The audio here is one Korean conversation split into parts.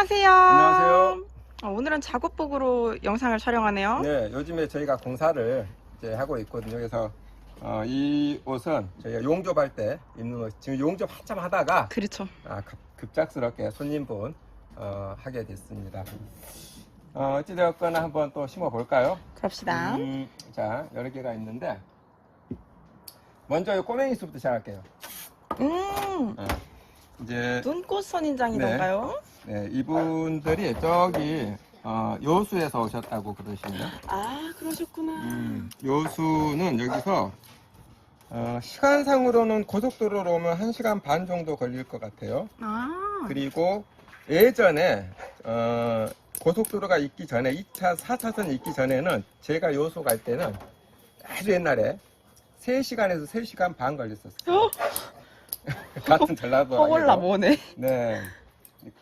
안녕하세요. 안녕하세요. 오늘은 작업복으로 영상을 촬영하네요. 네, 요즘에 저희가 공사를 이제 하고 있거든요. 그래서 이 옷은 저희가 용접할 때 입는 옷, 지금 용접 한참 하다가 그렇죠. 급작스럽게 손님분 하게 됐습니다. 어찌되었거나 한번 또 심어 볼까요? 그럽시다. 자, 여러 개가 있는데 먼저 이 꼬맹이 수부터 시작할게요. 이제 눈꽃 선인장이던가요? 네, 이분들이 저기 여수에서 오셨다고 그러시네요. 아, 그러셨구나. 여수는 여기서 시간상으로는 고속도로로 오면 1시간 반 정도 걸릴 것 같아요. 아, 그리고 예전에 고속도로가 있기 전에 2차, 4차선이 있기 전에는 제가 여수 갈 때는 아주 옛날에 3시간에서 3시간 반 걸렸었어요. 같은 전라도 허골라 뭐네. 네,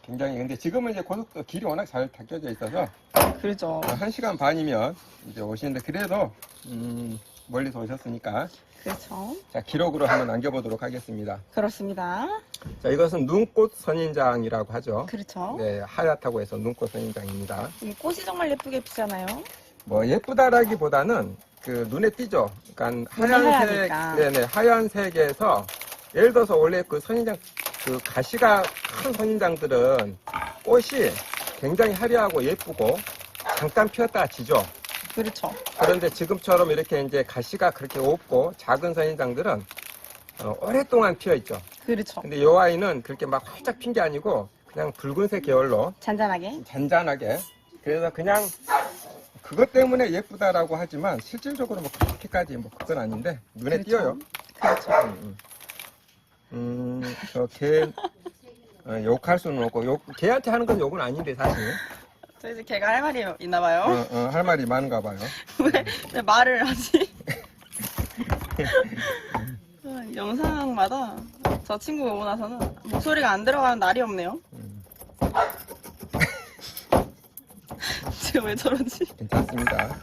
굉장히. 근데 지금은 이제 고속도로 길이 워낙 잘 닦여져 있어서 그렇죠. 1시간 반이면 이제 오시는데, 그래도 멀리서 오셨으니까 그렇죠. 자, 기록으로 한번 남겨보도록 하겠습니다. 그렇습니다. 자, 이것은 눈꽃 선인장이라고 하죠. 그렇죠. 네, 하얗다고 해서 눈꽃 선인장입니다. 이 꽃이 정말 예쁘게 피잖아요. 뭐 예쁘다라기보다는 그 눈에 띄죠. 그러니까 눈이 하얀색, 하얘니까. 네네, 하얀색에서 예를 들어서 원래 그 선인장, 그 가시가 큰 선인장들은 꽃이 굉장히 화려하고 예쁘고 잠깐 피었다가 지죠. 그렇죠. 그런데 지금처럼 이렇게 이제 가시가 그렇게 없고 작은 선인장들은 오랫동안 피어 있죠. 그렇죠. 근데 이 아이는 그렇게 막 활짝 핀 게 아니고 그냥 붉은색 계열로 잔잔하게. 잔잔하게. 그래서 그냥 그것 때문에 예쁘다라고 하지만 실질적으로 뭐 그렇게까지 뭐 그건 아닌데 눈에 그렇죠. 띄어요. 그렇죠. 개 욕할 수는 없고, 개한테 하는 건 욕은 아닌데 사실. 저 이제 걔가 할 말이 있나 봐요. 할 말이 많은가 봐요. 왜 말을 하지? 영상마다 저 친구가 오고 나서는 목소리가 안 들어가는 날이 없네요. 지금 왜 저러지? 괜찮습니다.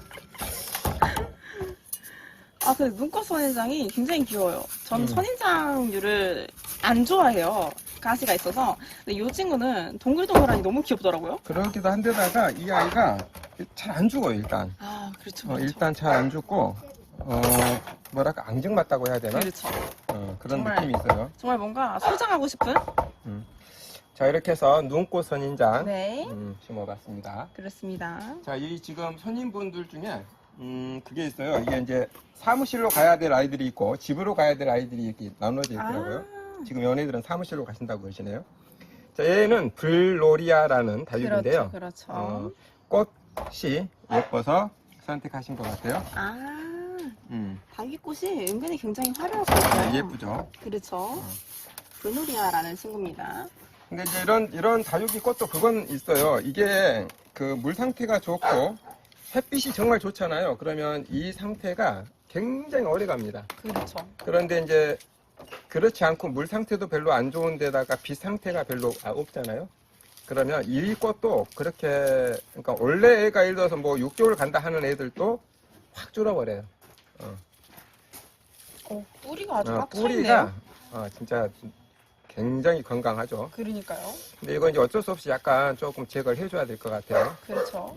아, 근데 눈꽃 선인장이 굉장히 귀여워요. 저는 선인장류를 안 좋아해요. 가시가 있어서. 근데 이 친구는 동글동글하니 너무 귀엽더라고요. 그러기도 한데다가 이 아이가 잘 안 죽어요. 일단 아, 그렇죠. 그렇죠. 일단 잘 안 죽고 뭐랄까 앙증맞다고 해야 되나? 그렇죠. 그런 정말. 느낌이 있어요. 정말 뭔가 소장하고 싶은? 자, 이렇게 해서 눈꽃 선인장 네. 심어봤습니다. 그렇습니다. 자, 이 지금 손님분들 중에 그게 있어요. 이게 이제 사무실로 가야 될 아이들이 있고 집으로 가야 될 아이들이 이렇게 나눠져 있더라고요. 지금 연애들은 사무실로 가신다고 그러시네요. 자, 얘는 블로리아라는 다육인데요. 그렇죠. 꽃이 예뻐서 선택하신 것 같아요. 다육이꽃이 은근히 굉장히 화려하고 네, 예쁘죠. 그렇죠. 블루리아라는 친구입니다. 근데 이제 이런 다육이 꽃도 그건 있어요. 이게 그 물 상태가 좋고 햇빛이 정말 좋잖아요. 그러면 이 상태가 굉장히 오래 갑니다. 그렇죠. 그런데 이제 그렇지 않고 물 상태도 별로 안 좋은 데다가 빛 상태가 별로 없잖아요. 그러면 이 꽃도 그렇게, 그러니까 원래 애가 예를 들어서 뭐 6개월 간다 하는 애들도 확 줄어버려요. 뿌리가 아주 꽉 뿌리가 차있네요. 진짜 굉장히 건강하죠. 그러니까요. 근데 이건 이제 어쩔 수 없이 약간 조금 제거를 해줘야 될 것 같아요. 그렇죠.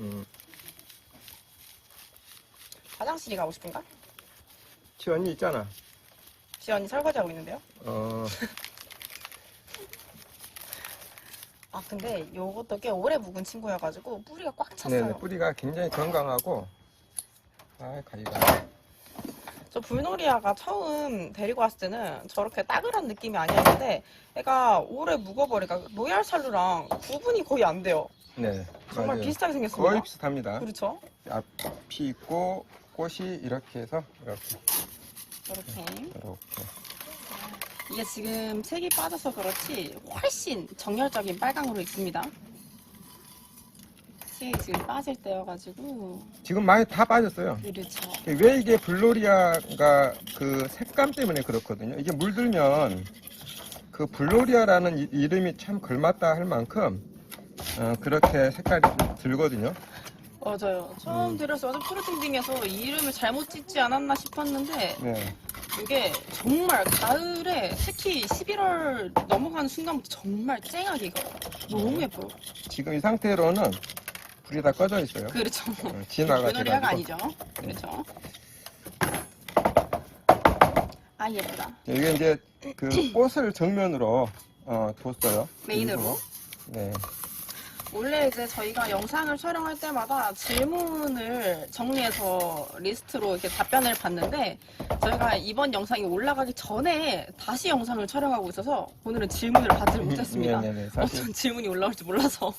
화장실이 가고 싶은가? 지원이 있잖아. 지연이 설거지하고 있는데요. 아, 근데 요것도 꽤 오래 묵은 친구여가지고 뿌리가 꽉 찼어요. 네, 뿌리가 굉장히 건강하고. 가위가. 저 불놀이아가 처음 데리고 왔을 때는 저렇게 따글한 느낌이 아니었는데 애가 오래 묵어버리니까 로얄살루랑 구분이 거의 안 돼요. 네, 정말 맞아요. 비슷하게 생겼습니다. 거의 비슷합니다. 그렇죠? 앞이 있고 꽃이 이렇게 해서 이렇게. 이렇게. 이게 지금 색이 빠져서 그렇지 훨씬 정열적인 빨강으로 있습니다. 색이 지금 빠질 때여가지고. 지금 많이 다 빠졌어요. 그렇죠. 왜 이게 블로리아가 그 색감 때문에 그렇거든요. 이게 물들면 그 블로리아라는 이름이 참 걸맞다 할 만큼 그렇게 색깔이 들거든요. 맞아요. 처음 들어서 완전 푸르팅딩해서 이 이름을 잘못 짓지 않았나 싶었는데 네. 이게 정말 가을에 특히 11월 넘어가는 순간부터 정말 쨍하게 익어요. 너무 예뻐요. 지금 이 상태로는 불이 다 꺼져 있어요. 그렇죠. 지나가지고. 물놀이가 아니죠. 그렇죠. 아 예쁘다. 이게 이제 그 꽃을 정면으로 뒀어요. 메인으로. 네. 원래 이제 저희가 영상을 촬영할 때마다 질문을 정리해서 리스트로 이렇게 답변을 받는데 저희가 이번 영상이 올라가기 전에 다시 영상을 촬영하고 있어서 오늘은 질문을 받지 못했습니다. 네네네. 사실 어떤 질문이 올라올지 몰라서.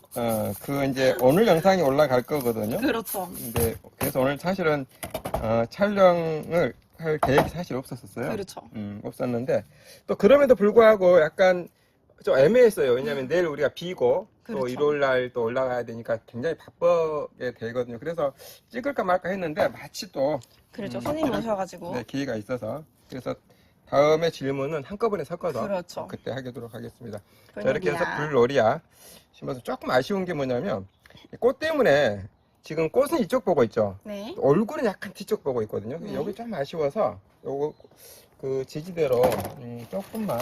그 이제 오늘 영상이 올라갈 거거든요. 그렇죠. 근데 그래서 오늘 사실은 촬영을 할 계획이 사실 없었어요. 그렇죠. 없었는데 또 그럼에도 불구하고 약간 좀 애매했어요. 왜냐면 내일 우리가 비고 또 그렇죠. 일요일 날 또 올라가야 되니까 굉장히 바쁘게 되거든요. 그래서 찍을까 말까 했는데 마치 또 그렇죠. 손님이 오셔가지고. 네, 기회가 있어서 그래서 다음에 질문은 한꺼번에 섞어서 그렇죠. 그때 하도록 하겠습니다. 자, 불놀이야. 이렇게 해서 불놀이야 심어서 조금 아쉬운 게 뭐냐면 꽃 때문에 지금 꽃은 이쪽 보고 있죠. 네. 얼굴은 약간 뒤쪽 보고 있거든요. 네. 여기 좀 아쉬워서 요거 그 지지대로 조금만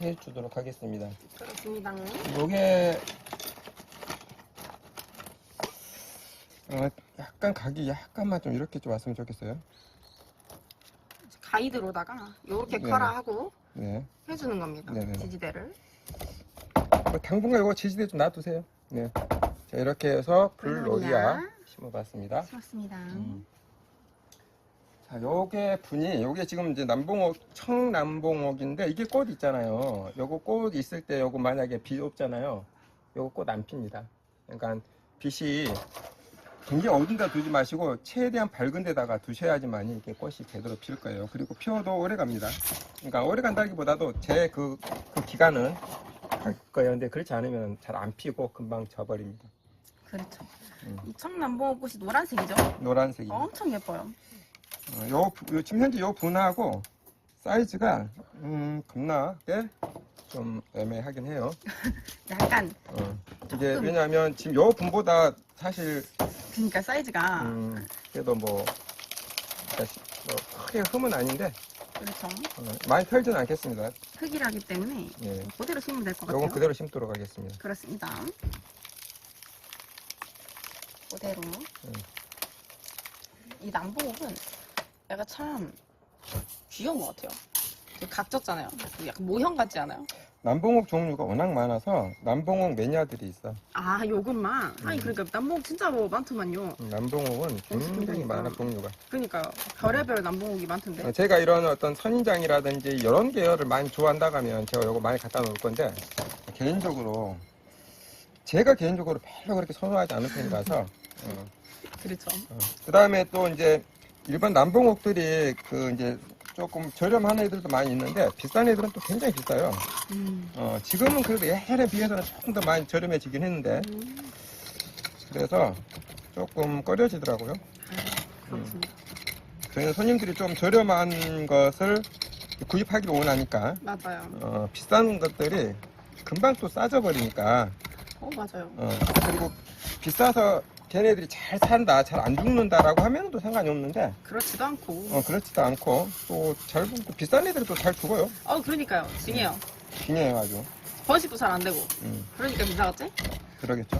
해주도록 하겠습니다. 그렇습니다. 요게 약간 각이 약간만 좀 이렇게 좀 왔으면 좋겠어요. 가이드로다가 이렇게 네. 컬러하고 네. 해주는 겁니다. 네네. 지지대를. 당분간 요거 지지대 좀 놔두세요. 네. 자, 이렇게 해서 불놀이야 불놀이야. 심어봤습니다. 맞습니다. 자, 요게 지금 이제 남봉옥, 청남봉옥인데 이게 꽃 있잖아요. 요거 꽃 있을 때 요거 만약에 비 없잖아요. 요거 꽃 안 핍니다. 그러니까 빛이 굉장히 어두운 데 두지 마시고 최대한 밝은 데다가 두셔야지만 이게 꽃이 제대로 필 거예요. 그리고 피워도 오래 갑니다. 그러니까 오래 간다기보다도 제 그 기간은 갈 거예요. 근데 그렇지 않으면 잘 안 피고 금방 져버립니다. 그렇죠. 이 청남봉꽃이 노란색이죠? 노란색이. 엄청 예뻐요. 지금 현재 요 분하고 사이즈가 겁나게 좀 애매하긴 해요. 약간 이게 왜냐하면 지금 요 분보다 사실 그러니까 사이즈가 그래도 뭐 크게 흠은 아닌데 그렇죠. 많이 털지는 않겠습니다. 흙이라기 때문에 예. 그대로 심으면 될 것 같아요. 요건 그대로 심도록 하겠습니다. 그렇습니다. 그대로. 이 남봉옥은 약간 참 귀여운 것 같아요. 되게 각졌잖아요. 약간 모형 같지 않아요? 남봉옥 종류가 워낙 많아서 남봉옥 매니아들이 있어. 아, 요것만? 아니, 그러니까 남봉옥 진짜 뭐 많더만요. 남봉옥은 굉장히 그러니까. 많아 종류가. 그러니까요. 별의별 남봉옥이 많던데. 제가 이런 어떤 선인장이라든지 이런 계열을 많이 좋아한다고 하면 제가 요거 많이 갖다 놓을 건데 제가 개인적으로 별로 그렇게 선호하지 않은 편이라서 그렇죠. 그 다음에 또 이제 일반 남봉옥들이 이제 조금 저렴한 애들도 많이 있는데 비싼 애들은 또 굉장히 비싸요. 지금은 그래도 예전에 비해서는 조금 더 많이 저렴해지긴 했는데 그래서 조금 꺼려지더라고요. 그렇습니다. 저희는 손님들이 좀 저렴한 것을 구입하기를 원하니까 맞아요. 비싼 것들이 금방 또 싸져 버리니까 맞아요. 그리고 비싸서 걔네들이 잘 산다, 잘 안 죽는다라고 하면 또 상관이 없는데 그렇지도 않고. 그렇지도 않고 또 비싼 애들이 또 잘 죽어요. 그러니까요. 징해요. 징해요 아주. 번식도 잘 안 되고. 그러니까 비싸겠지? 그러겠죠.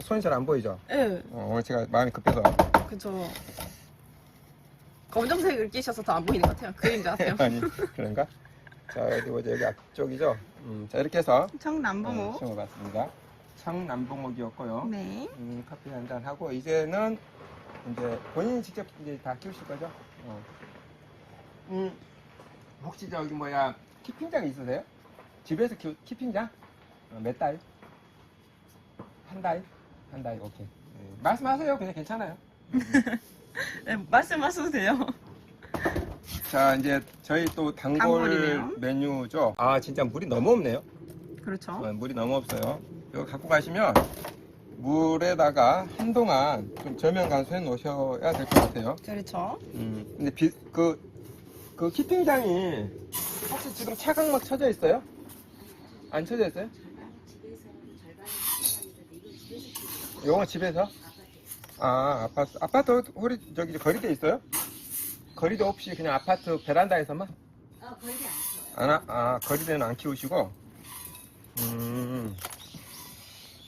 손이 잘 안 보이죠? 예. 오늘 제가 마음이 급해서. 그쵸. 검정색을 끼셔서 더 안 보이는 것 같아요. 그림자 같아요. 아니 그런가? 자 어디 보자 여기 앞쪽이죠. 자 이렇게 해서 청남봉옥. 심어봤습니다. 청남봉옥이었고요. 네. 커피 한잔 하고 이제는 이제 본인이 직접 이제 다 키우실 거죠? 혹시 저기 키핑장 있으세요? 집에서 키핑장? 몇 달? 한 달? 한 달, 오케이. 말씀하세요. 그냥 괜찮아요. 네, 말씀하셔도 돼요. 자, 이제 저희 또 단골 단골이네요. 메뉴죠. 아, 진짜 물이 너무 없네요. 그렇죠. 물이 너무 없어요. 이거 갖고 가시면 물에다가 한동안 좀 저면 간수해 놓으셔야 될 것 같아요. 그렇죠. 근데 그 키핑장이 혹시 지금 차광막 쳐져 있어요? 안 쳐져 있어요? 요거 집에서? 아, 아파트 저기 거리대 있어요? 거리대 없이 그냥 아파트 베란다에서만? 거리대 안 키워요. 거리대는 안 키우시고.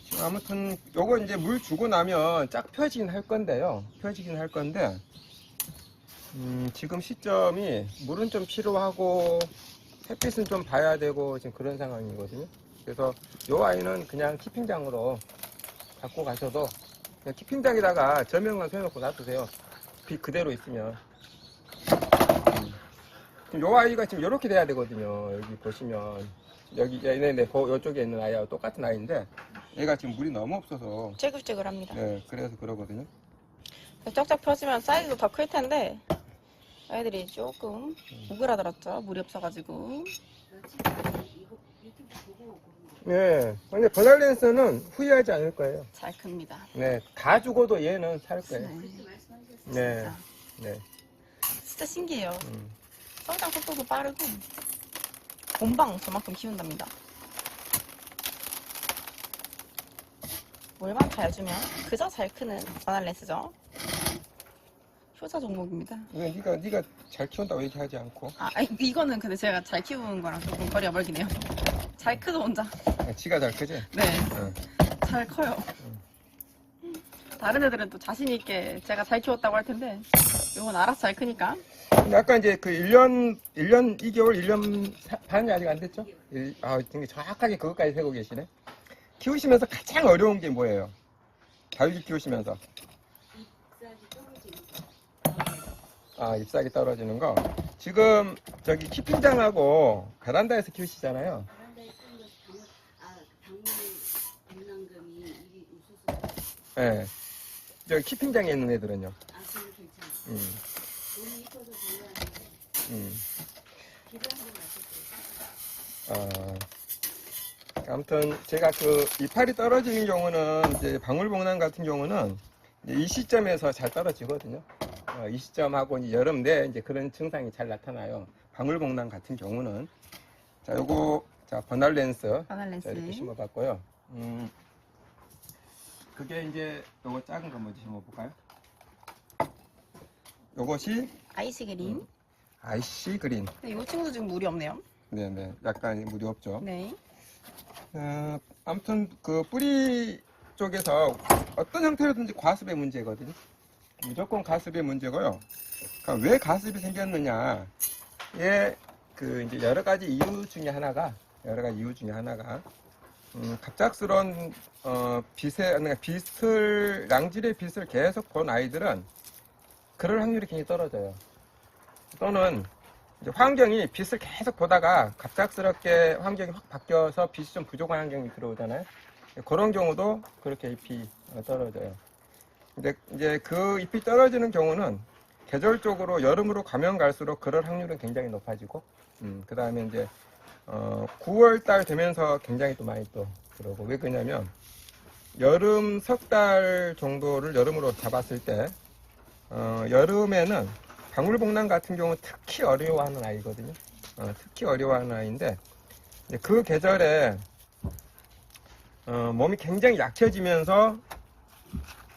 지금 아무튼 요거 이제 물 주고 나면 쫙 펴지긴 할 건데요. 지금 시점이 물은 좀 필요하고 햇빛은 좀 봐야 되고 지금 그런 상황이거든요. 그래서 요 아이는 그냥 키핑장으로 갖고 가셔도 그냥 키핑장에다가 저명만 해놓고 놔두세요. 빛 그대로 있으면. 지금 요 아이가 지금 이렇게 돼야 되거든요. 여기 보시면 여기 요쪽에 있는 아이하고 똑같은 아이인데 얘가 지금 물이 너무 없어서 째글째글합니다. 네, 그래서 그러거든요. 쫙쫙 펴지면 사이즈도 더 클 텐데 아이들이 조금 오그라들었죠. 물이 없어가지고. 이거 유튜브 보고 고른 거. 네, 근데 버날렌스는 후회하지 않을 거예요. 잘 큽니다. 네, 다 죽어도 얘는 살 거예요. 네. 그렇게 말씀하셨어요. 네, 진짜. 네. 진짜 신기해요. 음. 성장 속도도 빠르고 본방 저만큼 키운답니다. 물만 잘 주면 그저 잘 크는 버날렌스죠. 효자 종목입니다. 네가 잘 키운다고 얘기하지 않고 이거는 근데 제가 잘 키우는 거랑 조금 거리가 멀긴 해요. 잘 크죠 혼자. 지가 잘 크지? 네, 응. 잘 커요. 다른 애들은 또 자신 있게 제가 잘 키웠다고 할 텐데 이건 알아서 잘 크니까. 근데 아까 이제 그 1년 2개월, 1년 반이 아직 안 됐죠? 되게 정확하게 그것까지 세고 계시네. 키우시면서 가장 어려운 게 뭐예요? 다육이 키우시면서. 잎사귀 떨어지는 잎사귀 떨어지는 거. 지금 저기 키핑장하고 베란다에서 키우시잖아요. 베란다에 쓰는 것이 당물 백남금이 일이 우수수. 예. 저기 키핑장에 있는 애들은요. 그건 괜찮아. 음, 너무 이뻐서 좋아하는데 음. 비료 한번 마셨어요. 아무튼 제가 그 이파리 떨어지는 경우는 이제 방울복랑 같은 경우는 이제 이 시점에서 잘 떨어지거든요. 이 시점하고 이제 여름 내 이제 그런 증상이 잘 나타나요. 방울복랑 같은 경우는 자 버날렌스 버날렌스. 이렇게 심어봤고요. 그게 이제 요거 작은 거 먼저 심어볼까요? 요것이 아이시 그린. 아이씨 그린. 근데 이 친구도 지금 물이 없네요. 네네, 약간 물이 없죠. 네. 아무튼 그 뿌리 쪽에서 어떤 형태로든지 과습의 문제거든요. 무조건 과습의 문제고요. 그러니까 왜 과습이 생겼느냐? 그 이제 여러 가지 이유 중에 하나가 갑작스런 랑질의 빛을 계속 본 아이들은 그럴 확률이 굉장히 떨어져요. 또는 이제 환경이 빛을 계속 보다가 갑작스럽게 환경이 확 바뀌어서 빛이 좀 부족한 환경이 들어오잖아요. 그런 경우도 그렇게 잎이 떨어져요. 근데 이제 그 잎이 떨어지는 경우는 계절적으로 여름으로 가면 갈수록 그럴 확률은 굉장히 높아지고, 그 다음에 이제 9월달 되면서 굉장히 또 많이 또 그러고. 왜 그러냐면 여름 석 달 정도를 여름으로 잡았을 때 여름에는 방울복랑 같은 경우는 특히 어려워하는 아이거든요. 특히 어려워하는 아이인데 이제 그 계절에 몸이 굉장히 약해지면서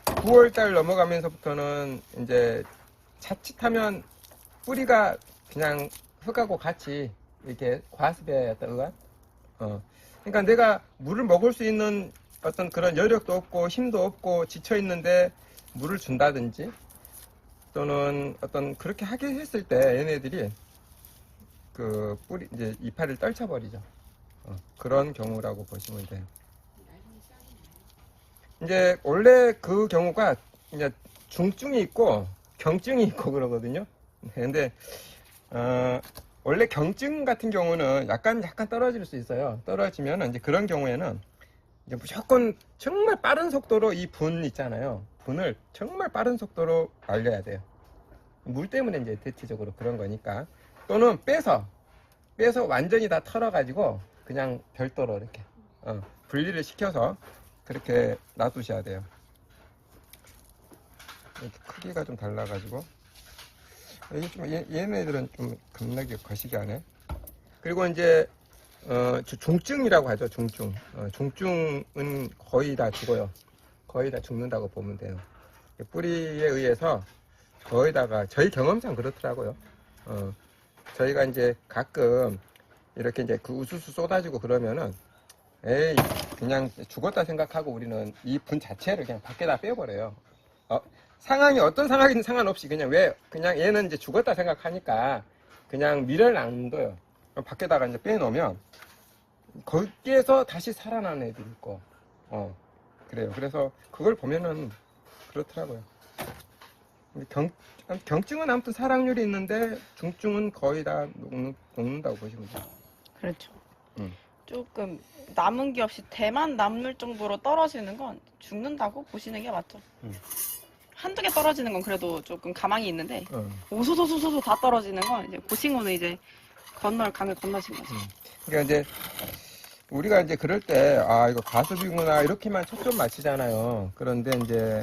9월달 넘어가면서부터는 이제 자칫하면 뿌리가 그냥 흙하고 같이 이렇게 과습에 의한 그러니까 내가 물을 먹을 수 있는 어떤 그런 여력도 없고 힘도 없고 지쳐 있는데 물을 준다든지 또는 어떤 그렇게 하게 했을 때 얘네들이 그 뿌리 이제 이파리를 떨쳐버리죠. 그런 경우라고 보시면 돼요. 이제 원래 그 경우가 이제 중증이 있고 경증이 있고 그러거든요. 근데 원래 경증 같은 경우는 약간 떨어질 수 있어요. 떨어지면 이제 그런 경우에는 이제 무조건 정말 빠른 속도로 이 분 있잖아요. 분을 정말 빠른 속도로 말려야 돼요. 물 때문에 이제 대체적으로 그런 거니까. 또는 빼서 완전히 다 털어가지고 그냥 별도로 이렇게 분리를 시켜서 그렇게 놔두셔야 돼요. 이렇게 크기가 좀 달라가지고 이게 좀 얘네들은 좀 겁나게 거시기하네. 그리고 이제 중증이라고 하죠. 중증은 거의 다 죽어요. 거의 다 죽는다고 보면 돼요. 뿌리에 의해서 거기다가 저희 경험상 그렇더라고요. 저희가 이제 가끔 이렇게 이제 그 우수수 쏟아지고 그러면은 에이 그냥 죽었다 생각하고 우리는 이 분 자체를 그냥 밖에다 빼버려요. 상황이 어떤 상황이든 상관없이 그냥 왜 그냥 얘는 이제 죽었다 생각하니까 그냥 미련을 안 둬요. 밖에다가 이제 빼놓으면 거기에서 다시 살아나는 애들이 있고 그래요. 그래서 그걸 보면은 그렇더라고요. 경증은 아무튼 사랑률이 있는데 중증은 거의 다 녹는다고 보시면 돼요. 그렇죠. 음. 조금 남은 게 없이 대만 남을 정도로 떨어지는 건 죽는다고 보시는 게 맞죠. 한두 개 떨어지는 건 그래도 조금 가망이 있는데 오소소소소 다 떨어지는 건 이제 그 친구는 이제 강을 건너신 거죠. 그러니까 이제 우리가 이제 그럴 때 이거 과습이구나 이렇게만 초점 맞추잖아요. 그런데 이제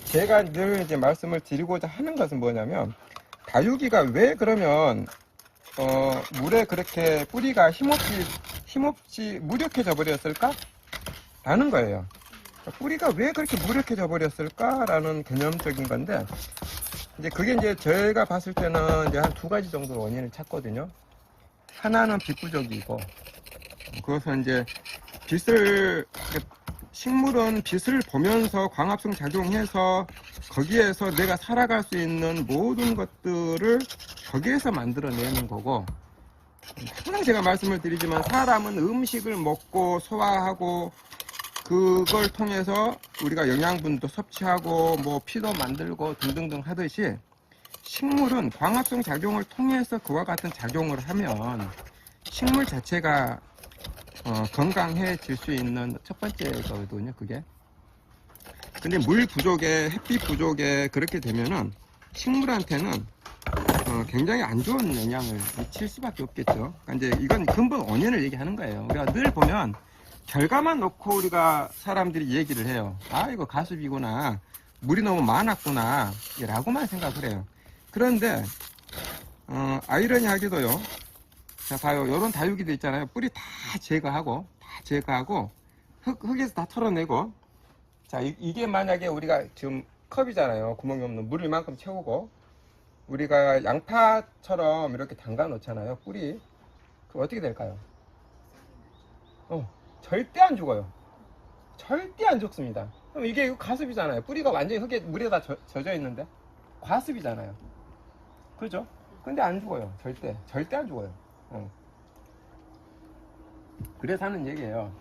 제가 늘 이제 말씀을 드리고자 하는 것은 뭐냐면 다육이가 왜 그러면 물에 그렇게 뿌리가 힘없이 무력해져 버렸을까? 라는 거예요. 뿌리가 왜 그렇게 무력해져 버렸을까? 라는 개념적인 건데, 이제 그게 이제 저희가 봤을 때는 이제 한 두 가지 정도 원인을 찾거든요. 하나는 빛 부족이고, 그것은 이제 식물은 빛을 보면서 광합성 작용해서 거기에서 내가 살아갈 수 있는 모든 것들을 거기에서 만들어내는 거고, 항상 제가 말씀을 드리지만 사람은 음식을 먹고 소화하고 그걸 통해서 우리가 영양분도 섭취하고 뭐 피도 만들고 등등등 하듯이 식물은 광합성 작용을 통해서 그와 같은 작용을 하면 식물 자체가 건강해질 수 있는 첫 번째거든요, 그게. 근데 물 부족에 햇빛 부족에 그렇게 되면은 식물한테는 굉장히 안 좋은 영향을 미칠 수밖에 없겠죠. 그러니까 이제 이건 근본 원인을 얘기하는 거예요. 우리가 늘 보면 결과만 놓고 우리가 사람들이 얘기를 해요. 이거 가습이구나, 물이 너무 많았구나 라고만 생각을 해요. 그런데 아이러니하게도요, 자 봐요, 요런 다육이도 있잖아요. 뿌리 다 제거하고 흙에서 다 털어내고, 자 이게 만약에 우리가 지금 컵이잖아요. 구멍이 없는 물을 이만큼 채우고 우리가 양파처럼 이렇게 담가 놓잖아요. 뿌리. 그럼 어떻게 될까요? 절대 안 죽어요. 절대 안 죽습니다. 그럼 이게 과습이잖아요. 뿌리가 완전히 물에 다 젖어 있는데 과습이잖아요. 그죠? 근데 안 죽어요. 절대 안 죽어요. 그래서 하는 얘기예요.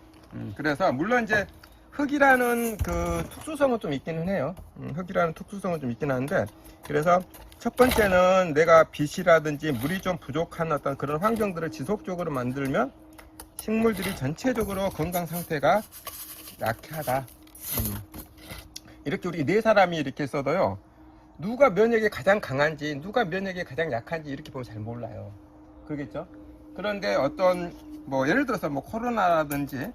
그래서 물론 이제 흙이라는 그 특수성은 좀 있기는 해요. 흙이라는 특수성은 좀 있긴 한데, 그래서 첫 번째는 내가 빛이라든지 물이 좀 부족한 어떤 그런 환경들을 지속적으로 만들면 식물들이 전체적으로 건강 상태가 약하다. 이렇게 우리 네 사람이 이렇게 써도요, 누가 면역이 가장 강한지 누가 면역이 가장 약한지 이렇게 보면 잘 몰라요. 그러겠죠? 그런데 어떤 뭐 예를 들어서 뭐 코로나라든지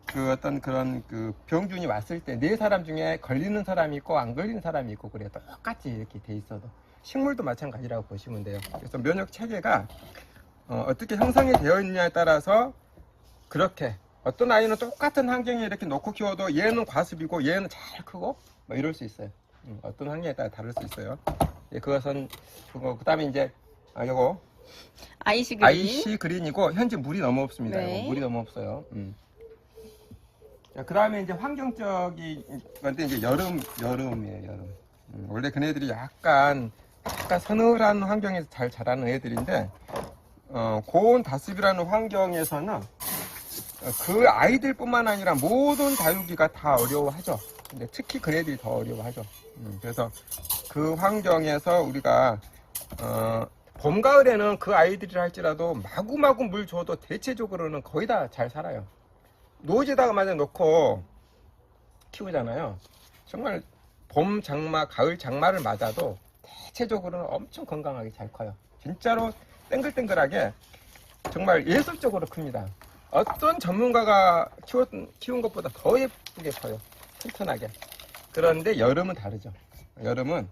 그 어떤 그런 그 병균이 왔을 때 네 사람 중에 걸리는 사람이 있고 안 걸리는 사람이 있고 그래요. 똑같이 이렇게 돼 있어도 식물도 마찬가지라고 보시면 돼요. 그래서 면역 체계가 어떻게 형성이 되어 있느냐에 따라서 그렇게 어떤 아이는 똑같은 환경에 이렇게 놓고 키워도 얘는 과습이고 얘는 잘 크고 뭐 이럴 수 있어요. 어떤 환경에 따라 다를 수 있어요. 예, 그것은 그거. 그다음에 이제 요거 IC 그린이고 현재 물이 너무 없습니다. 네. 요거 물이 너무 없어요. 그 다음에 이제 환경적인 건데 이제 여름이에요, 여름. 원래 그네들이 약간 서늘한 환경에서 잘 자라는 애들인데, 고온 다습이라는 환경에서는 그 아이들뿐만 아니라 모든 다육이가 다 어려워하죠. 근데 특히 그네들이 더 어려워하죠. 그래서 그 환경에서 우리가, 봄, 가을에는 그 아이들이라 할지라도 마구마구 물 줘도 대체적으로는 거의 다 잘 살아요. 노지에다가 마저 놓고 키우잖아요. 정말 봄 장마, 가을 장마를 맞아도 대체적으로는 엄청 건강하게 잘 커요. 진짜로 땡글땡글하게 정말 예술적으로 큽니다. 어떤 전문가가 키운 것보다 더 예쁘게 커요. 튼튼하게. 그런데 여름은 다르죠. 여름은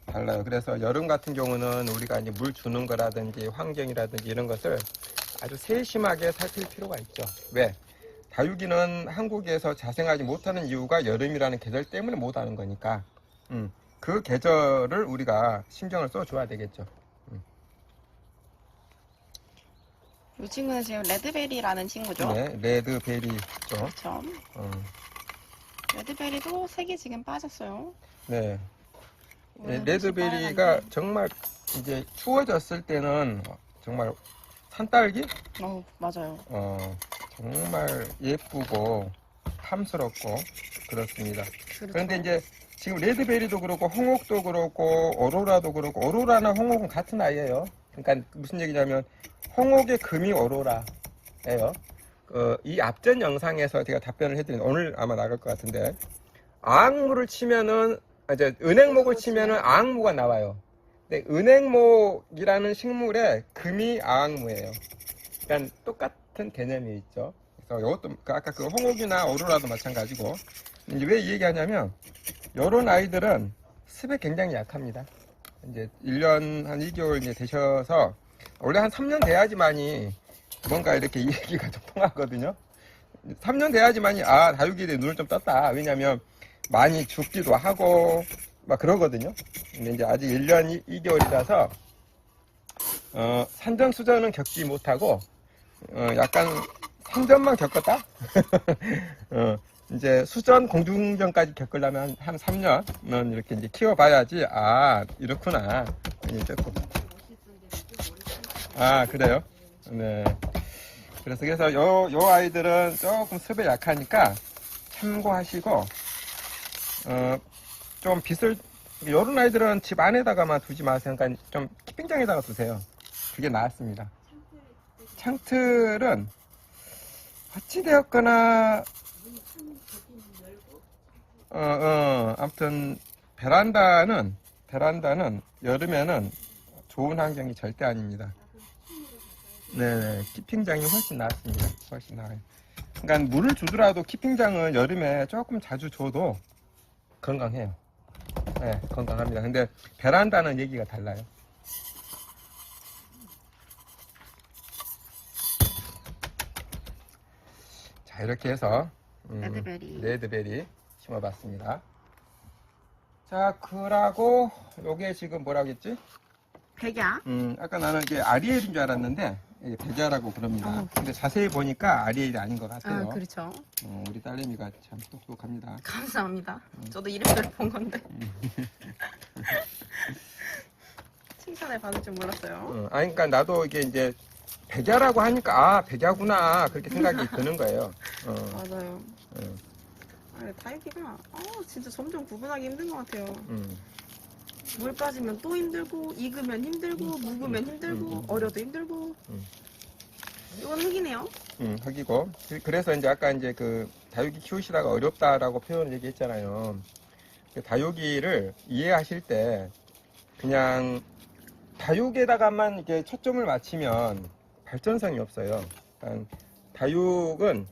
달라요. 그래서 여름 같은 경우는 우리가 이제 물 주는 거라든지 환경이라든지 이런 것을 아주 세심하게 살필 필요가 있죠. 왜? 다육이는 한국에서 자생하지 못하는 이유가 여름이라는 계절 때문에 못하는 거니까 그 계절을 우리가 신경을 써줘야 되겠죠. 이 친구는 지금 레드베리라는 친구죠. 네, 레드베리죠. 그렇죠. 레드베리도 색이 지금 빠졌어요. 네, 원래는 레드베리가 빨간데. 정말 이제 추워졌을 때는 정말 산딸기? 맞아요. 정말 예쁘고 탐스럽고 그렇습니다. 그렇죠. 그런데 이제 지금 레드베리도 그렇고 홍옥도 그렇고 오로라도 그렇고 오로라나 홍옥은 같은 아이예요. 그러니까 무슨 얘기냐면 홍옥의 금이 오로라예요. 이 앞전 영상에서 제가 답변을 해드린 오늘 아마 나갈 것 같은데 아악무를 치면은 이제 은행목을 치면은 아악무가 나와요. 근데 은행목이라는 식물에 금이 아악무예요. 그러니까 똑같은 개념이 있죠. 그래서 이것도 아까 그 홍옥이나 오로라도 마찬가지고 이제 왜 이 얘기하냐면 이런 아이들은 습에 굉장히 약합니다. 이제 1년 한 2개월 이제 되셔서 원래 한 3년 돼야지만이 뭔가 이렇게 이 얘기가 좀 통하거든요. 3년 돼야지만이 다육이에 눈을 좀 떴다. 왜냐면 많이 죽기도 하고 막 그러거든요. 근데 이제 아직 1년 2개월이라서 산전수전은 겪지 못하고 약간 상전만 겪었다. 이제 수전 공중전까지 겪으려면 한 3년은 이렇게 이제 키워봐야지 이렇구나. 이제 또. 그래요? 네. 그래서 요 아이들은 조금 습에 약하니까 참고하시고 좀 빛을 요런 아이들은 집 안에다가만 두지 마세요. 그러니까 좀 키핑장에다가 두세요. 그게 나았습니다. 창틀은 어찌되었거나 아무튼 베란다는 여름에는 좋은 환경이 절대 아닙니다. 네, 키핑장이 훨씬 낫습니다. 훨씬 나아요. 그러니까 물을 주더라도 키핑장은 여름에 조금 자주 줘도 건강해요. 네, 건강합니다. 근데 베란다는 얘기가 달라요. 자, 이렇게 해서 레드베리 심어봤습니다. 자, 그러고 요게 지금 뭐라고 했지? 백야. 아까 나는 이게 아리엘인 줄 알았는데 이게 백야라고 그럽니다. 근데 자세히 보니까 아리엘이 아닌 것 같아요. 그렇죠. 우리 딸내미가 참 똑똑합니다. 감사합니다. 저도 이름대로 본 건데. 칭찬을 받을 줄 몰랐어요. 그러니까 나도 이게 이제 백야라고 하니까 백야구나 그렇게 생각이 드는 거예요. 맞아요. 다육이가 진짜 점점 구분하기 힘든 것 같아요. 물 빠지면 또 힘들고 익으면 힘들고 묵으면 힘들고 어려도 힘들고. 이건 흙이네요. 흙이고 그래서 이제 아까 이제 그 다육이 키우시다가 어렵다라고 표현을 얘기했잖아요. 다육이를 이해하실 때 그냥 다육에다가만 이렇게 초점을 맞추면 발전성이 없어요. 그러니까 다육은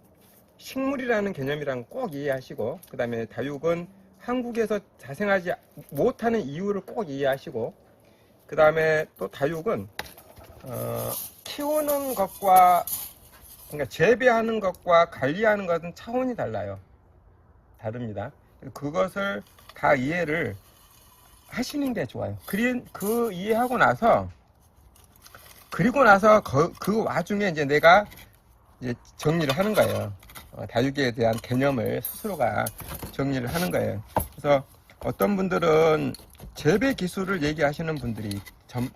식물이라는 개념이랑 꼭 이해하시고 그 다음에 다육은 한국에서 자생하지 못하는 이유를 꼭 이해하시고 그 다음에 또 다육은 키우는 것과 그러니까 재배하는 것과 관리하는 것은 차원이 다릅니다. 그것을 다 이해를 하시는 게 좋아요. 그 이해하고 나서 그리고 나서 그 와중에 이제 내가 이제 정리를 하는 거예요. 다육이에 대한 개념을 스스로가 정리를 하는 거예요. 그래서 어떤 분들은 재배 기술을 얘기하시는 분들이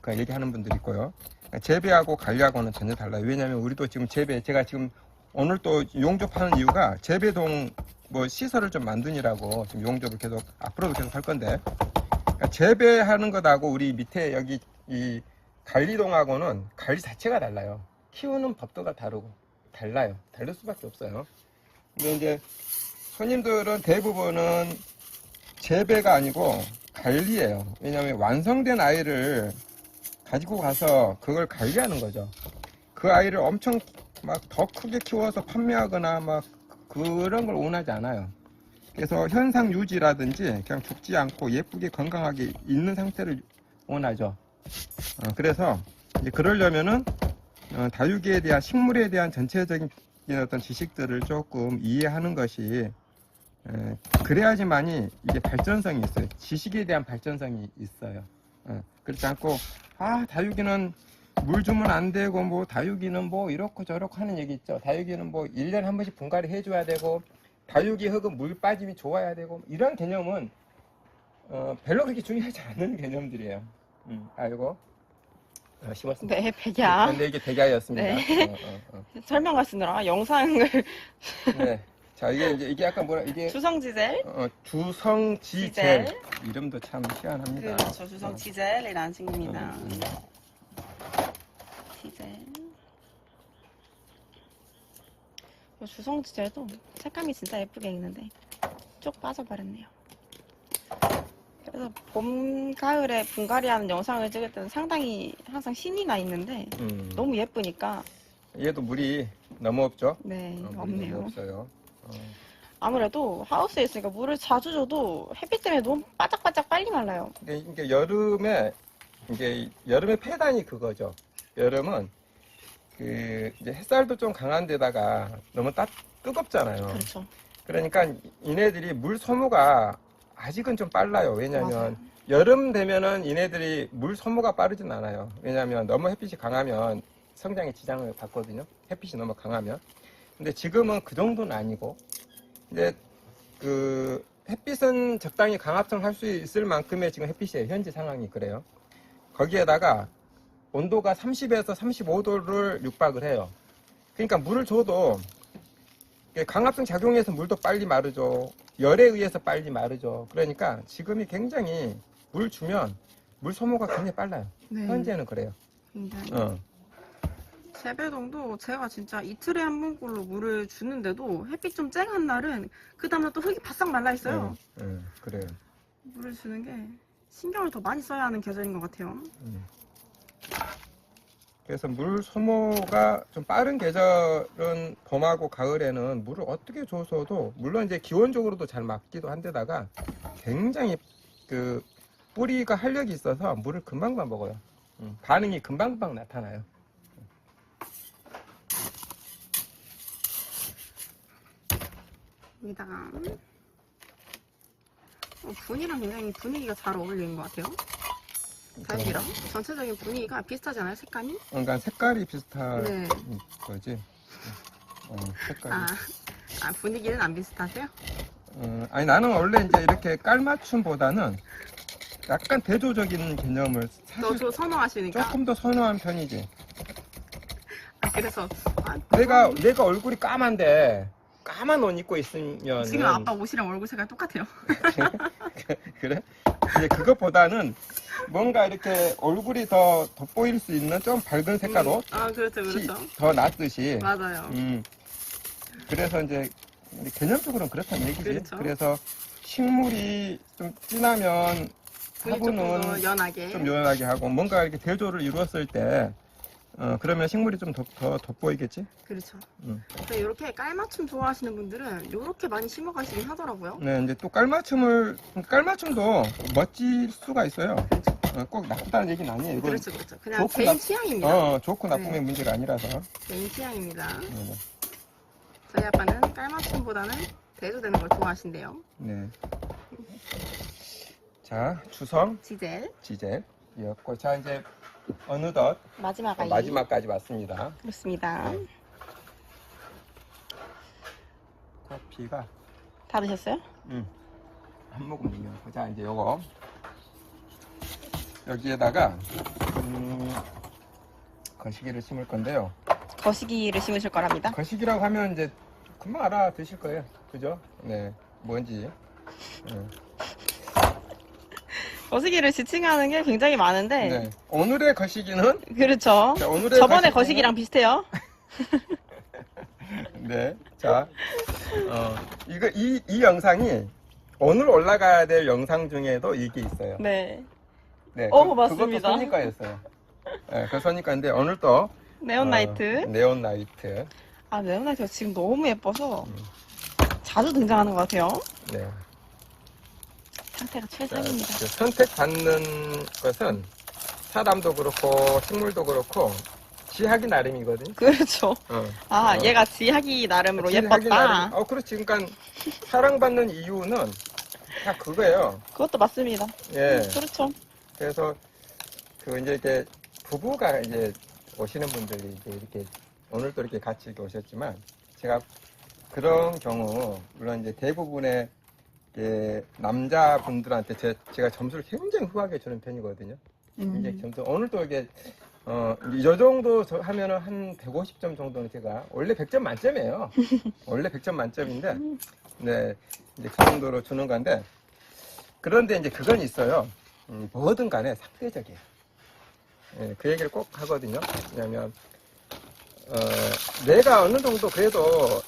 얘기하는 분들이 있고요. 재배하고 관리하고는 전혀 달라요. 왜냐하면 우리도 지금 제가 지금 오늘 또 용접하는 이유가 재배동 시설을 좀 만드니라고 지금 용접을 계속 앞으로도 계속 할 건데 그러니까 재배하는 것하고 우리 밑에 여기 이 관리동하고는 관리 자체가 달라요. 키우는 법도가 달라요. 다를 수밖에 없어요. 근데 이제 손님들은 대부분은 재배가 아니고 관리예요. 왜냐하면 완성된 아이를 가지고 가서 그걸 관리하는 거죠. 그 아이를 엄청 막 더 크게 키워서 판매하거나 막 그런 걸 원하지 않아요. 그래서 현상 유지라든지 그냥 죽지 않고 예쁘게 건강하게 있는 상태를 원하죠. 그래서 이제 그러려면은 다육이에 대한 식물에 대한 전체적인 이런 어떤 지식들을 조금 이해하는 것이 그래야지만이 이게 발전성이 있어요. 지식에 대한 발전성이 있어요. 그렇지 않고 다육이는 물 주면 안 되고 뭐 다육이는 뭐 이렇고 저렇고 하는 얘기 있죠. 다육이는 뭐 1년에 한 번씩 분갈이 해줘야 되고 다육이 흙은 물 빠짐이 좋아야 되고 이런 개념은 별로 그렇게 중요하지 않은 개념들이에요. 이거 심었습니다. 네, 백야. 근데 이게 백야였습니다. 네. 설명하시느라 영상을 네. 자, 이게 약간 뭐라, 이게. 주성지젤. 주성지젤. 이름도 참 희한합니다. 그렇죠. 주성지젤이라는 친구입니다. 지젤. 이 주성지젤도 색감이 진짜 예쁘게 있는데 쭉 빠져버렸네요. 그래서 봄, 가을에 분갈이하는 영상을 찍을 때는 상당히 항상 신이 나 있는데 너무 예쁘니까. 얘도 물이 너무 없죠? 네, 물이 없네요. 너무 없어요. 아무래도 하우스에 있으니까 물을 자주 줘도 햇빛 때문에 너무 바짝바짝 빨리 말라요. 이게 여름에 폐단이 그거죠. 여름은 이제 햇살도 좀 강한 데다가 너무 뜨겁잖아요. 그렇죠. 그러니까 이네들이 물 소모가 아직은 좀 빨라요. 왜냐면 맞아요. 여름 되면은 이네들이 물 소모가 빠르진 않아요. 왜냐면 너무 햇빛이 강하면 성장에 지장을 받거든요. 햇빛이 너무 강하면. 근데 지금은 그 정도는 아니고 이제 햇빛은 적당히 강압성할 수 있을 만큼의 지금 햇빛이에요. 현재 상황이 그래요. 거기에다가 온도가 30에서 35도를 육박을 해요. 그러니까 물을 줘도 강압성 작용해서 물도 빨리 마르죠. 열에 의해서 빨리 마르죠. 그러니까 지금이 굉장히 물 주면 물 소모가 굉장히 빨라요. 네. 현재는 그래요. 굉장히. 재배동도 제가 진짜 이틀에 한 번꼴로 물을 주는데도 햇빛 좀 쨍한 날은 그 다음날 또 흙이 바싹 말라있어요. 그래요. 물을 주는 게 신경을 더 많이 써야 하는 계절인 것 같아요. 그래서 물 소모가 좀 빠른 계절은 봄하고 가을에는 물을 어떻게 줘서도 물론 이제 기온적으로도 잘 맞기도 한데다가 굉장히 뿌리가 활력이 있어서 물을 금방금방 먹어요. 반응이 금방금방 나타나요. 여기다가 분이랑 굉장히 분위기가 잘 어울리는 것 같아요. 다육이랑 전체적인 분위기가 비슷하지 않아요? 색감이? 그러니까 색깔이 비슷한 네. 거지. 색깔이. 분위기는 안 비슷하세요? 아니 나는 원래 이제 이렇게 깔맞춤보다는 약간 대조적인 개념을 사실 더 선호하시니까. 조금 더 선호한 편이지. 그래서 내가 얼굴이 까만데 까만 옷 입고 있으면 지금 아빠 옷이랑 얼굴 색깔 똑같아요. 그래? 이제 그것보다는 뭔가 이렇게 얼굴이 더 돋보일 수 있는 좀 밝은 색깔 옷 그렇죠, 그렇죠. 더 낫듯이. 맞아요. 그래서 이제 개념적으로는 그렇다는 얘기지. 그렇죠. 그래서 식물이 좀 진하면 분이 조금 더 화분은 연하게. 좀 연하게 하고 뭔가 이렇게 대조를 이루었을 때 그러면 식물이 좀 더 돋보이겠지? 그렇죠. 근데 이렇게 깔맞춤 좋아하시는 분들은 이렇게 많이 심어가시긴 하더라고요. 네, 이제 또 깔맞춤도 멋질 수가 있어요. 꼭 나쁘다는 얘기는 아니에요. 이건 그렇죠, 그렇죠. 그냥 좋고 개인 취향입니다. 좋고 나쁨의 네. 문제가 아니라서. 개인 취향입니다. 네. 저희 아빠는 깔맞춤보다는 대조되는 걸 좋아하신대요. 네. 자, 주성, 지젤. 지젤이었고, 자, 이제 어느덧 마지막 아이. 마지막까지 왔습니다. 그렇습니다. 네. 커피가, 다 드셨어요? 한 모금이요. 자, 이제 요거. 여기에다가, 거시기를 심을 건데요. 거시기를 심으실 거랍니다. 거시기라고 하면 이제 금방 알아드실 거예요. 그죠? 네. 뭔지. 거시기를 지칭하는 게 굉장히 많은데. 네. 오늘의 거시기는 그렇죠. 자, 오늘의 저번에 거시기는- 거시기랑 비슷해요. 네. 자, 이 영상이 오늘 올라가야 될 영상 중에도 이게 있어요. 네. 네. 맞습니다. 그것도 선입과였어요. 네, 그 선입과인데 오늘 또 네온라이트. 네온라이트. 네온라이트가 지금 너무 예뻐서 자주 등장하는 것 같아요. 네. 상태가 자, 최상입니다. 선택받는 것은 사람도 그렇고 식물도 그렇고 지하기 나름이거든. 그렇죠. 아, 어. 얘가 지하기 나름으로 지하기 예뻤다. 나름. 그렇지. 그러니까 사랑받는 이유는 다 그거예요. 그것도 맞습니다. 예. 그렇죠. 그래서 그 이제 이렇게 부부가 이제 오시는 분들이 이제 이렇게 오늘도 이렇게 같이 이렇게 오셨지만 제가 그런 경우 물론 이제 대부분의 남자분들한테 제가 점수를 굉장히 후하게 주는 편이거든요. 굉장히 점수 오늘도 이게 이 정도 하면은 한 150점 정도는 제가 원래 100점 만점이에요. 원래 100점 만점인데 네 이제 그 정도로 주는 건데 그런데 이제 그건 있어요. 뭐든 간에 상대적이에요. 예, 그 얘기를 꼭 하거든요. 왜냐면 내가 어느 정도 그래도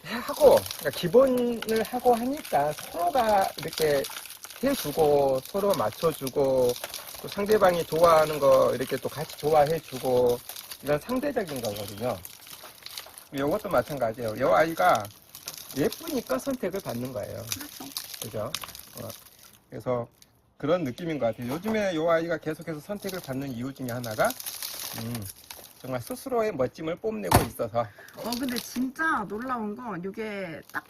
하고 그러니까 기본을 하고 하니까 서로가 이렇게 해주고 서로 맞춰주고 또 상대방이 좋아하는 거 이렇게 또 같이 좋아해주고 이런 상대적인 거거든요. 이것도 마찬가지예요. 이 아이가 예쁘니까 선택을 받는 거예요. 그죠? 그래서 그런 느낌인 것 같아요. 요즘에 이 아이가 계속해서 선택을 받는 이유 중에 하나가 정말 스스로의 멋짐을 뽐내고 있어서. 근데 진짜 놀라운 건 이게 딱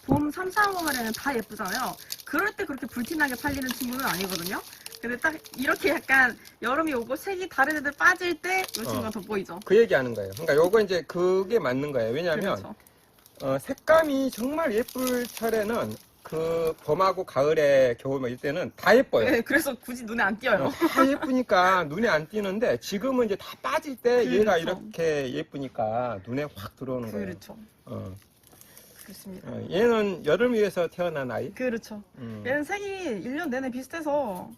봄 3, 4월에는 다 예쁘잖아요. 그럴 때 그렇게 불티나게 팔리는 친구는 아니거든요. 근데 딱 이렇게 약간 여름이 오고 색이 다른 애들 빠질 때 이 친구가 돋보이죠. 그 얘기하는 거예요. 그러니까 요거 이제 그게 맞는 거예요. 왜냐하면 그렇죠. 색감이 정말 예쁠 철에는 그 봄하고 가을에 겨울 뭐 이때는 다 예뻐요. 네, 그래서 굳이 눈에 안 띄어요. 다 예쁘니까 눈에 안 띄는데 지금은 이제 다 빠질 때 얘가 그렇죠. 이렇게 예쁘니까 눈에 확 들어오는 거예요. 그렇죠. 그렇습니다. 얘는 여름위에서 태어난 아이. 그렇죠. 얘는 색이 1년 내내 비슷해서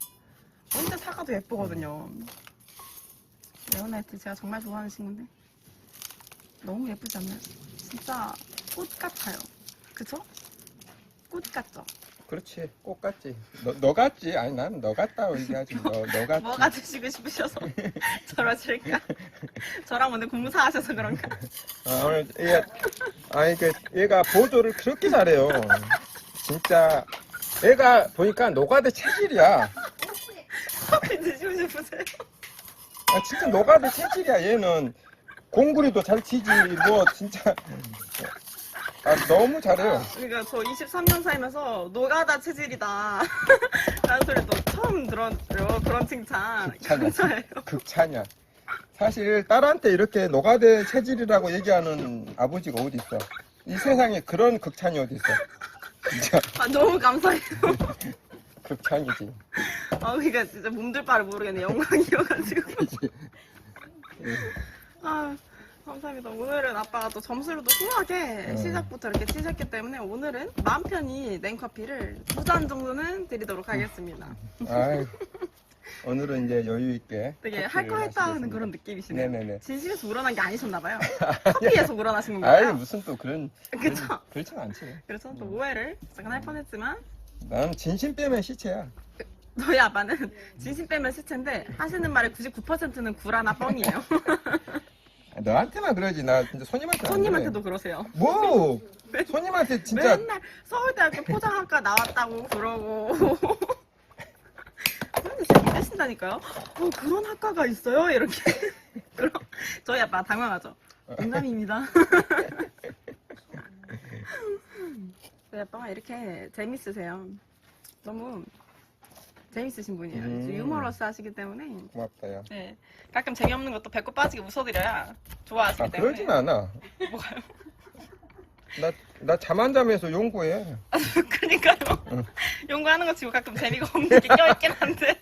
언제 사가도 예쁘거든요. 레오나이트 제가 정말 좋아하는 친구인데 너무 예쁘지 않나요? 진짜 꽃 같아요. 그쵸? 꽃 같죠? 그렇지. 꽃 같지. 너 같지. 아니 난 너 같다고 얘기하지. 너 같지. 뭐가 드시고 싶으셔서 저러실까? 저랑 오늘 공사하셔서 그런가? 오늘 얘가 보조를 그렇게 잘해요. 진짜 얘가 보니까 노가드 체질이야. 커피 드시고 싶으세요? 진짜 노가드 체질이야. 얘는 공구리도 잘 치지. 뭐 진짜 너무 잘해요. 그러니까 저 23년 살면서 노가다 체질이다 라는 소리도 처음 들었어요. 그런 칭찬. 극찬이야. 감사해요. 극찬이야. 사실 딸한테 이렇게 노가드 체질이라고 얘기하는 아버지가 어디 있어? 이 세상에 그런 극찬이 어디 있어? 진짜 너무 감사해요. 극찬이지. 그러니까 진짜 몸둘 바를 모르겠네. 영광이어가지고. 감사합니다. 오늘은 아빠가 또 점수를 또 후하게 시작부터 이렇게 치셨기 때문에 오늘은 마음 편히 냉커피를 2잔 정도는 드리도록 하겠습니다. 아유, 오늘은 이제 여유 있게 되게 할 거 했다는 그런 느낌이시네요. 네네네. 진심에서 우러난 게 아니셨나봐요. 커피에서 우러나신 건가요? 아유, 무슨 또 그런 그쵸? 그렇진 않지. 그래서 또 오해를 잠깐 할 뻔했지만 나는 진심 빼면 시체야. 저희 아빠는 진심 빼면 시체인데 하시는 말의 99%는 구라나 뻥이에요. 너한테만 그러지. 나 진짜 손님한테 안 손님한테도 그러세요. 그래. 뭐? 손님한테 진짜 맨날 서울대학교 포장학과 나왔다고 그러고 근데 진짜 믿으신다니까요. 그런 학과가 있어요? 이렇게 그럼 저희 아빠 당황하죠. 농담입니다. 저희 아빠가 이렇게 재밌으세요. 너무 재밌으신 분이에요. 유머러스 하시기 때문에 고맙다요. 네, 가끔 재미없는 것도 배꼽 빠지게 웃어드려야 좋아하시기 때문에. 그러진 않아. 뭐가요? 나 잠 안 자면서 연구해. 그러니까요. 연구하는 거 치고 가끔 재미가 없는 게 껴있긴 한데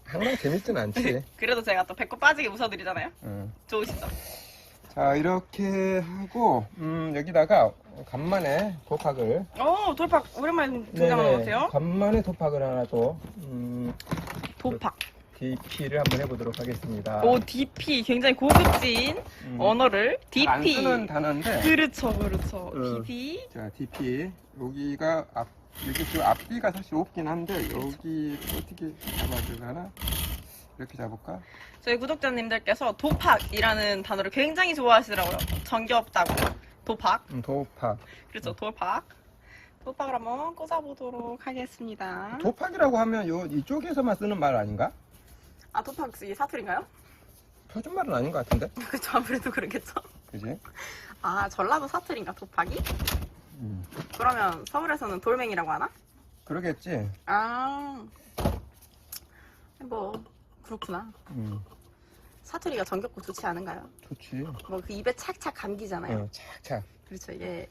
항상 재밌진 않지. 그래도 제가 또 배꼽 빠지게 웃어드리잖아요. 좋으시죠? 자, 이렇게 하고 여기다가 간만에 도팍을 돌팍 오랜만에 등장하는 것 같아요. 간만에 도팍을 하나 또 도팍. DP를 한번 해보도록 하겠습니다. DP 굉장히 고급진 언어를 DP. 안 쓰는 단어인데. 그렇죠. DP. 자, DP 여기가 여기 지금 앞뒤가 사실 없긴 한데 여기 어떻게 잡아주려나? 이렇게 잡을까? 저희 구독자님들께서 도팍이라는 단어를 굉장히 좋아하시더라고요. 정겹다고. 도팍. 도팍. 그렇죠. 도팍. 도팍을 한번 꽂아보도록 하겠습니다. 도팍이라고 하면 이쪽에서만 쓰는 말 아닌가? 도팍 이 사투리인가요? 표준말은 아닌 것 같은데? 그쵸, 아무래도 그러겠죠. 그지? 아, 전라도 사투리인가, 도파기? 음. 그러면 서울에서는 돌멩이라고 하나? 그러겠지. 아, 뭐 그렇구나. 사투리가 정겹고 좋지 않은가요? 좋지. 뭐 그 입에 착착 감기잖아요. 착착. 그렇죠. 이게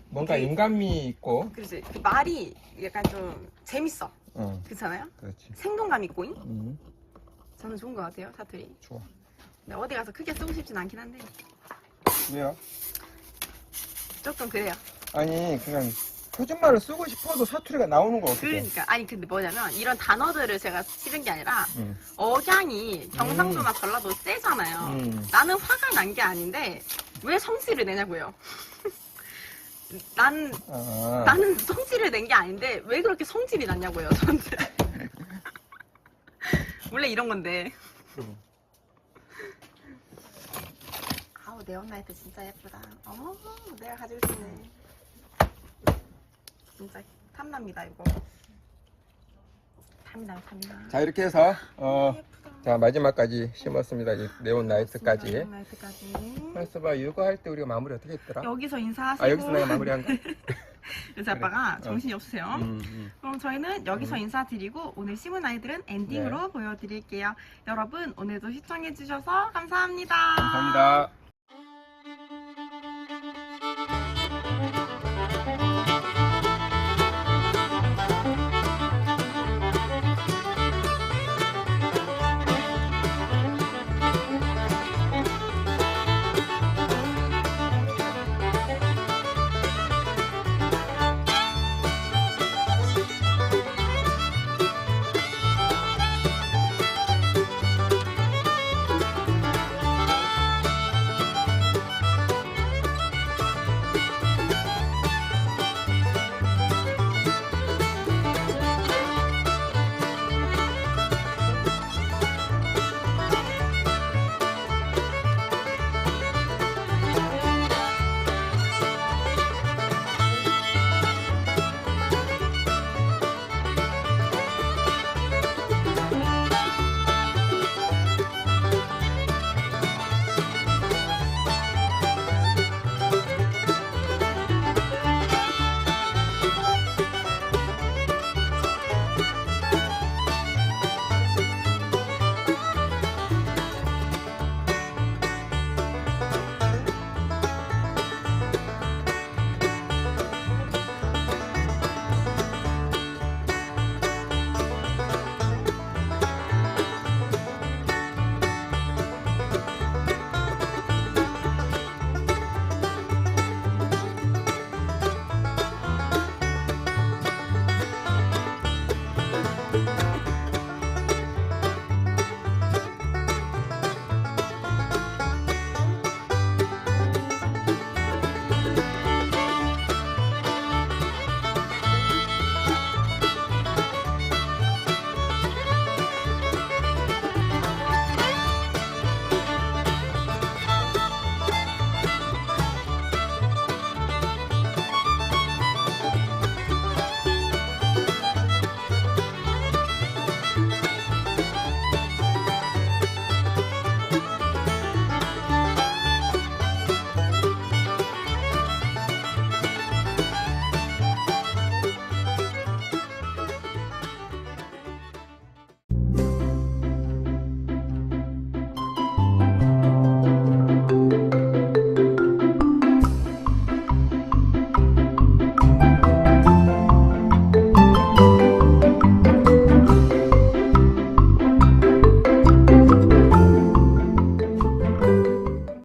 뭔가 그- 인간미 있고. 그렇지. 그 말이 약간 좀 재밌어. 그렇잖아요. 그렇지. 생동감 있고. 저는 좋은 것 같아요, 사투리. 좋아. 근데 어디 가서 크게 쓰고 싶진 않긴 한데 왜요? 조금 그래요. 아니, 그냥 표준말을 쓰고 싶어도 사투리가 나오는 거 어떻게? 그러니까 아니 근데 뭐냐면 이런 단어들을 제가 치는 게 아니라 음. 억양이 경상도나 전라도 세잖아요. 나는 화가 난 게 아닌데 왜 성질을 내냐고요. 나는 성질을 낸 게 아닌데 왜 그렇게 성질이 났냐고요, 저한테. 원래 이런 건데. 아우, 네온라이트 진짜 예쁘다. 어머, 내가 가지고 있네. 진짜 탐납니다, 이거. 탐나요, 탐나. 자, 이렇게 해서 예쁘다. 자, 마지막까지 심었습니다. 이 네온 라이트까지. 네온라이트까지. 그래서 봐, 이거 할 때 우리가 마무리 어떻게 했더라? 여기서 인사하시고. 아, 여기서 내가 마무리한 거? 요새 아빠가 정신이 없으세요. 음. 그럼 저희는 여기서 인사드리고 오늘 심은 아이들은 엔딩으로 보여드릴게요. 여러분 오늘도 시청해주셔서 감사합니다. 감사합니다.